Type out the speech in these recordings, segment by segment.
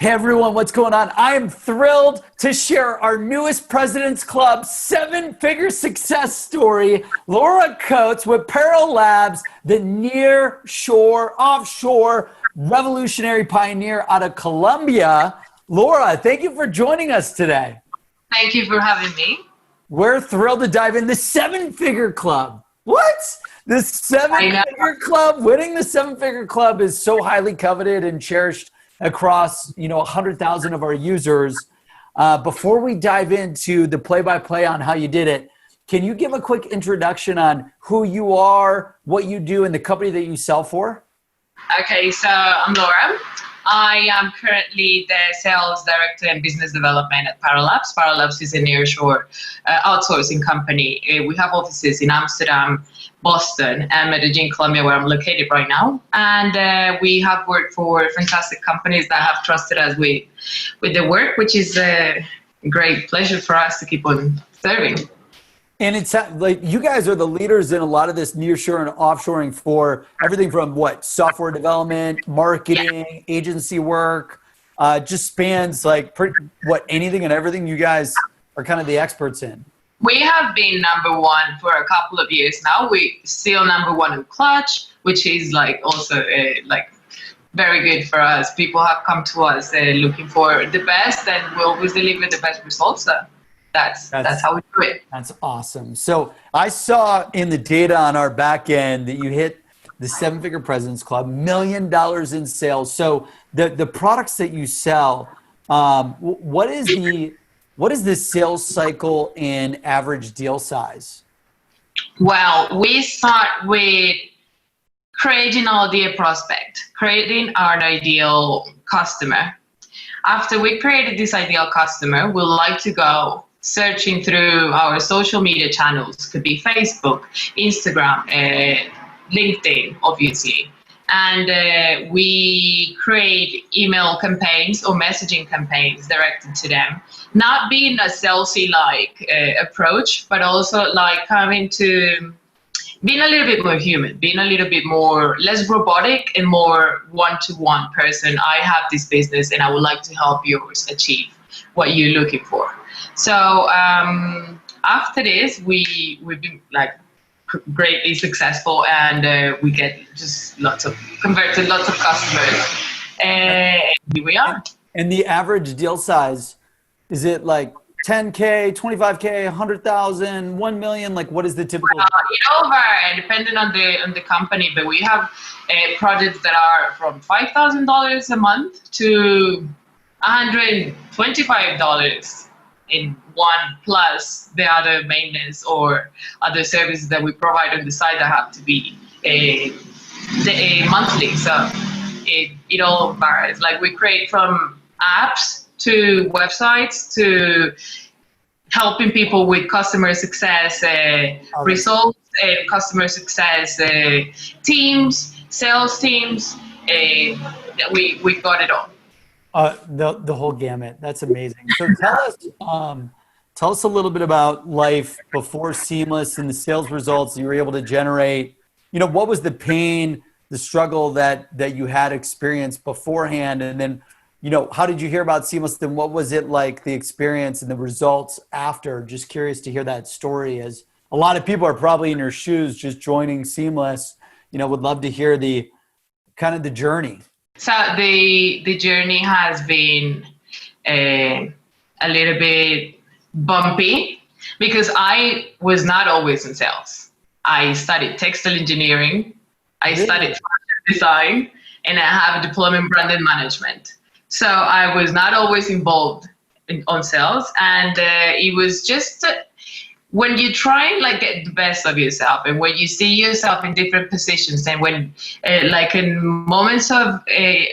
Hey everyone, what's going on? I am thrilled to share our newest President's Club seven-figure success story, Laura Cotes with Parrolabs, the near shore, offshore revolutionary pioneer out of Colombia. Laura, thank you for joining us today. Thank you for having me. We're thrilled to dive in the seven-figure club. What? The seven-figure club? Winning the seven-figure club is so highly coveted and cherished across 100,000 of our users. Before we dive into the play-by-play on how you did it, can you give a quick introduction on who you are, what you do, and the company that you sell for? Okay, so I'm Laura. I am currently the sales director and business development at Parrolabs. Parrolabs is a nearshore outsourcing company. We have offices in Amsterdam, Boston, and Medellin, Colombia, where I'm located right now. And we have worked for fantastic companies that have trusted us with the work, which is a great pleasure for us to keep on serving. And it's like you guys are the leaders in a lot of this nearshore and offshoring for everything from what software development, marketing, agency work, just spans like anything and everything you guys are kind of the experts in. We have been number one for a couple of years now. We still number one in Clutch, which is like also like very good for us. People have come to us looking for the best, and we always deliver the best results. So that's how we do it. That's awesome. So I saw in the data on our back end that you hit the seven-figure President's Club, $1 million in sales. So the products that you sell, what is the sales cycle and average deal size? Well, we start with creating our ideal prospect, creating our ideal customer. After we created this ideal customer, we'd like to go searching through our social media channels. Could be Facebook, Instagram, LinkedIn, obviously. And we create email campaigns or messaging campaigns directed to them. Not being a salesy-like approach, but also like having to being a little bit more human, being a little bit more less robotic and more one-to-one person. I have this business and I would like to help yours achieve what you're looking for. So after this, we've been like greatly successful, and we get just converted lots of customers, and here we are. And the average deal size, is it like 10K, 25K, 100,000, 1 million? Like what is the typical? It varies depending on the company, but we have projects that are from $5,000 a month to $125 in one, plus the other maintenance or other services that we provide on the side that have to be monthly. So it all varies. Like we create from apps to websites to helping people with customer success results, customer success teams, sales teams. We got it all. The whole gamut. That's amazing. So tell us a little bit about life before Seamless and the sales results you were able to generate. What was the pain, the struggle that you had experienced beforehand, and then how did you hear about Seamless? Then what was it like, the experience and the results after? Just curious to hear that story, as a lot of people are probably in your shoes just joining Seamless. Would love to hear the kind of the journey. So the journey has been a little bit bumpy because I was not always in sales. I studied textile engineering, I studied fashion design, and I have a diploma in brand and management. So I was not always involved on sales, and it was just when you try and like get the best of yourself, and when you see yourself in different positions, and when like in moments of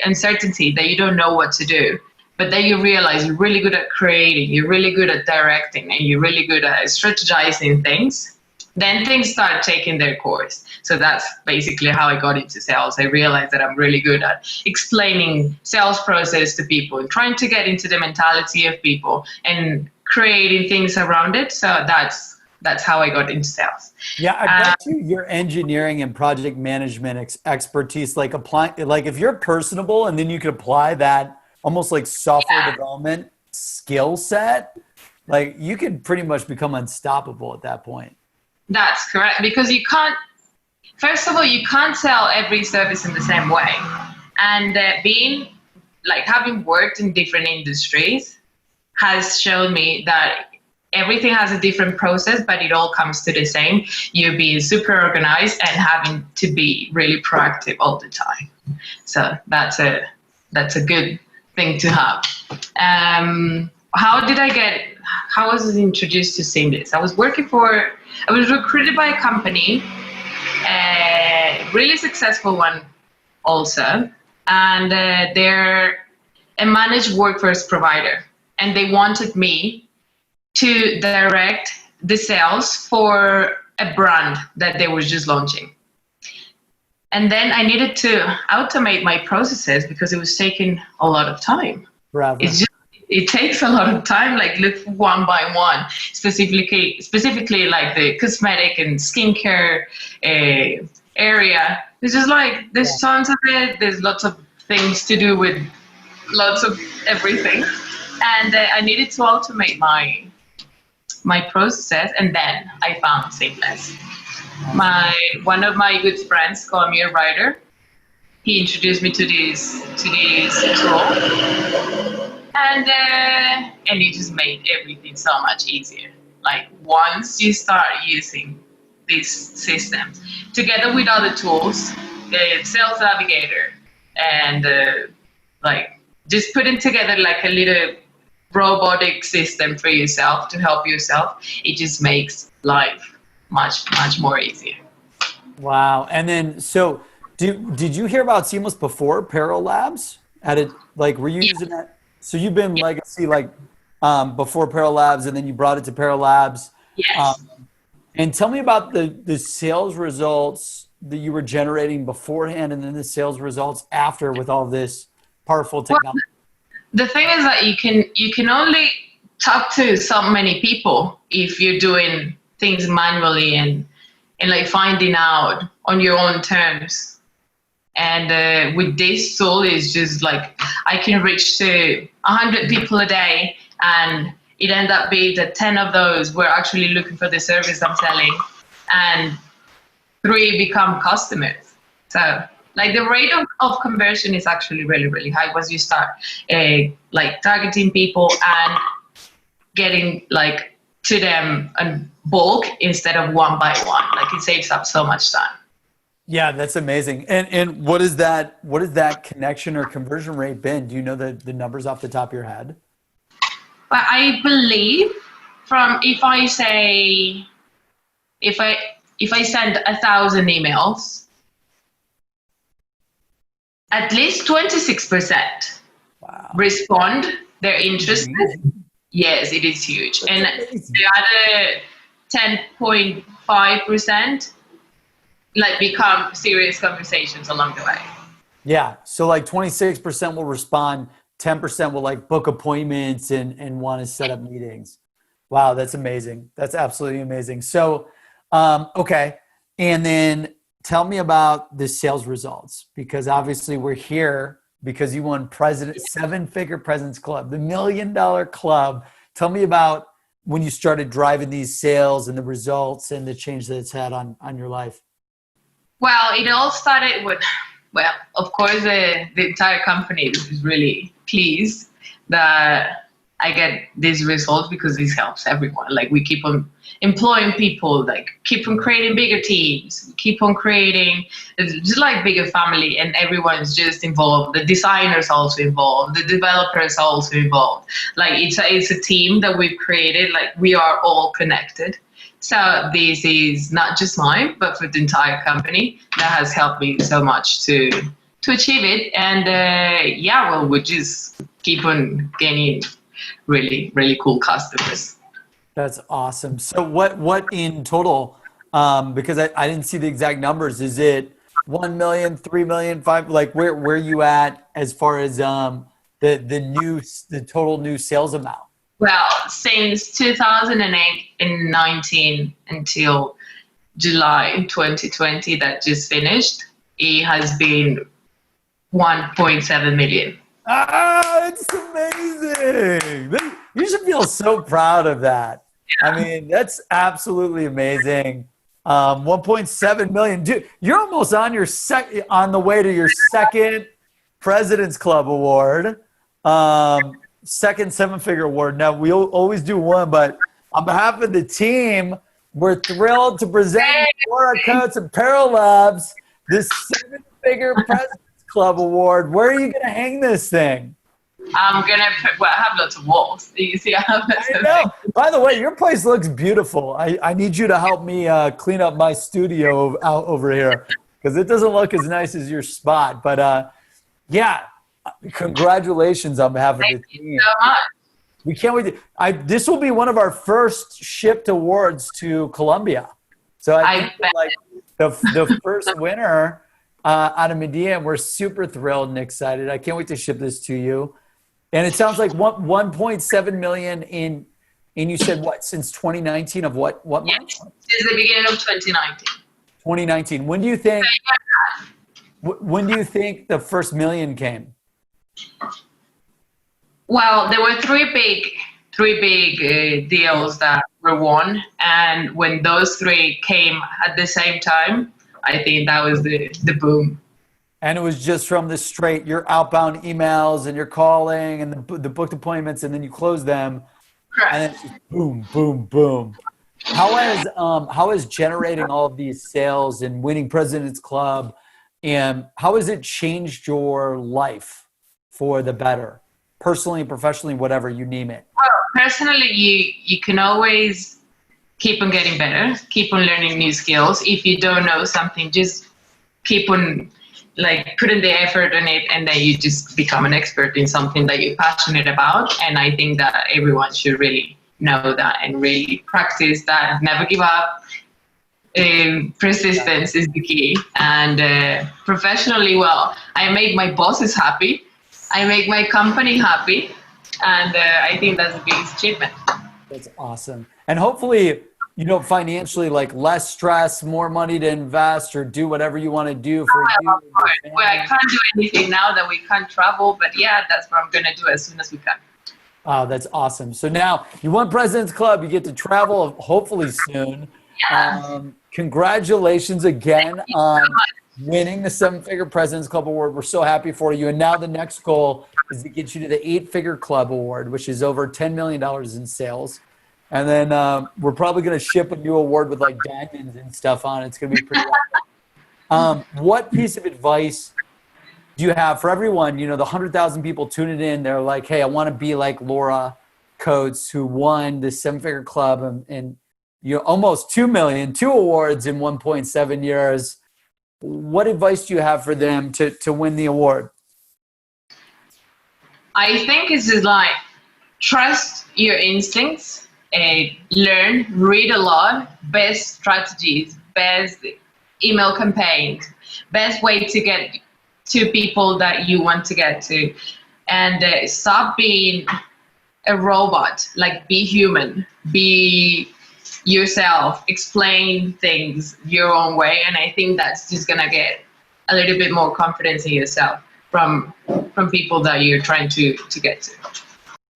uncertainty that you don't know what to do, but then you realize you're really good at creating, you're really good at directing, and you're really good at strategizing things, then things start taking their course. So that's basically how I got into sales. I realized that I'm really good at explaining sales process to people and trying to get into the mentality of people and creating things around it. So that's how I got into sales. Yeah, I bet your engineering and project management expertise, like if you're personable and then you can apply that almost like software development skill set, like you could pretty much become unstoppable at that point. That's correct. Because you can't, first of all, you can't sell every service in the same way. And being like having worked in different industries has shown me that everything has a different process, but it all comes to the same. You being super organized and having to be really proactive all the time. So that's a good thing to have. How did I get? How was I introduced to Seamless? I was recruited by a company, a really successful one also, and they're a managed workforce provider, and they wanted me to direct the sales for a brand that they were just launching. And then I needed to automate my processes because it was taking a lot of time. Forever. It takes a lot of time, like look one by one, specifically like the cosmetic and skincare area. It's just like there's tons of it. There's lots of things to do with lots of everything, and I needed to automate my process. And then I found Seamless. One of my good friends called me a writer. He introduced me to this tool, and it just made everything so much easier. Like once you start using this system together with other tools, the Sales Navigator, and like just putting together like a little robotic system for yourself to help yourself, it just makes life much more easier. Wow. And then, so did you hear about Seamless before Parrolabs? Were you using that? So you've been legacy before Parrolabs, and then you brought it to Parrolabs. Yes. And tell me about the sales results that you were generating beforehand, and then the sales results after with all this powerful technology. The thing is that you can only talk to so many people if you're doing things manually and like finding out on your own terms. And with this tool, it's just like I can reach to 100 people a day, and it ended up being that 10 of those were actually looking for the service I'm selling, and 3 become customers. So like the rate of conversion is actually really high once you start like targeting people and getting like to them in bulk instead of one by one. Like it saves up so much time. Yeah, that's amazing. And what is that connection or conversion rate been? Do you know the numbers off the top of your head? But I believe from if I send 1,000 emails, at least 26% respond, they're interested. Yes, it is huge. That's and amazing. The other 10.5% like become serious conversations along the way. Yeah. So like 26% will respond, 10% will like book appointments and want to set up meetings. Wow, that's amazing. That's absolutely amazing. So, okay. And then tell me about the sales results, because obviously we're here because you won seven-figure President's Club, the $1 million club. Tell me about when you started driving these sales and the results and the change that it's had on your life. Well, it all started with, of course, the entire company was really pleased that I get these results because this helps everyone. Like we keep on employing people, like keep on creating bigger teams, keep on creating just like bigger family, and everyone's just involved. The designers also involved, the developers also involved. Like it's a team that we've created. Like we are all connected. So this is not just mine, but for the entire company that has helped me so much to achieve it. And we just keep on gaining really cool customers. That's awesome. So what in total, because I didn't see the exact numbers, is it 1 million, 3 million, 5, like where are you at as far as the total new sales amount? Well, since 2008 and 19 until July 2020 that just finished, it has been 1.7 million. It's amazing. You should feel so proud of that. I mean, that's absolutely amazing. 1.7 million. Dude, you're almost on your on the way to your second President's Club award. Second seven-figure award. Now, we always do one, but on behalf of the team, we're thrilled to present Laura Cotes and Parrolabs this seven-figure President's Club award. Where are you going to hang this thing? I'm gonna put. Well, I have lots of walls. You see, I have lots I of know. things. By the way, your place looks beautiful. I need you to help me clean up my studio out over here because it doesn't look as nice as your spot. But yeah, congratulations on behalf of the Thank you team. so much. We can't wait. This will be one of our first shipped awards to Colombia. So I think bet. like the first winner out of Medea, and we're super thrilled and excited. I can't wait to ship this to you. And it sounds like 1.7 million in you said what, since 2019 of what month? Yes, since the beginning of 2019. 2019. When do you think the first million came? Well, there were three big deals that were won, and when those three came at the same time, I think that was the boom. And it was just from the straight your outbound emails and your calling and the booked appointments, and then you close them, Correct. and then it's just boom, boom, boom. How is generating all of these sales and winning President's Club, and how has it changed your life for the better, personally, professionally, whatever you name it? Well, personally, you can always keep on getting better, keep on learning new skills. If you don't know something, just keep on putting the effort in it, and then you just become an expert in something that you're passionate about. And I think that everyone should really know that and really practice that. Never give up. Persistence is the key. And professionally, well, I make my bosses happy. I make my company happy. And I think that's the biggest achievement. That's awesome. And hopefully, financially, less stress, more money to invest or do whatever you want to do for you. Well, I can't do anything now that we can't travel, but yeah, that's what I'm going to do as soon as we can. Oh, that's awesome. So now you won President's Club. You get to travel hopefully soon. Yeah. Congratulations again on winning the seven-figure President's Club Award. We're so happy for you. And now the next goal is to get you to the eight-figure club award, which is over $10 million in sales. And then we're probably going to ship a new award with diamonds and stuff on it. It's going to be pretty awesome. What piece of advice do you have for everyone? The 100,000 people tuning in, they're like, hey, I want to be like Laura Cotes, who won the seven-figure club and almost 2 million, 2 awards in 1.7 years. What advice do you have for them to win the award? I think it's just trust your instincts. Learn, read a lot, best strategies, best email campaigns, best way to get to people that you want to get to, and stop being a robot. Be human, be yourself, explain things your own way, and I think that's just gonna get a little bit more confidence in yourself from people that you're trying to get to.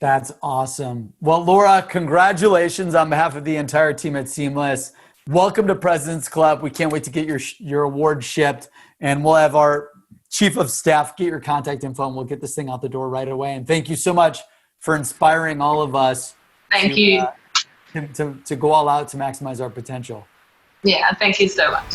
That's awesome. Well, Laura, congratulations on behalf of the entire team at Seamless. Welcome to President's Club. We can't wait to get your award shipped, and we'll have our chief of staff get your contact info, and we'll get this thing out the door right away. And thank you so much for inspiring all of us. Thank you. To go all out to maximize our potential. Yeah, thank you so much.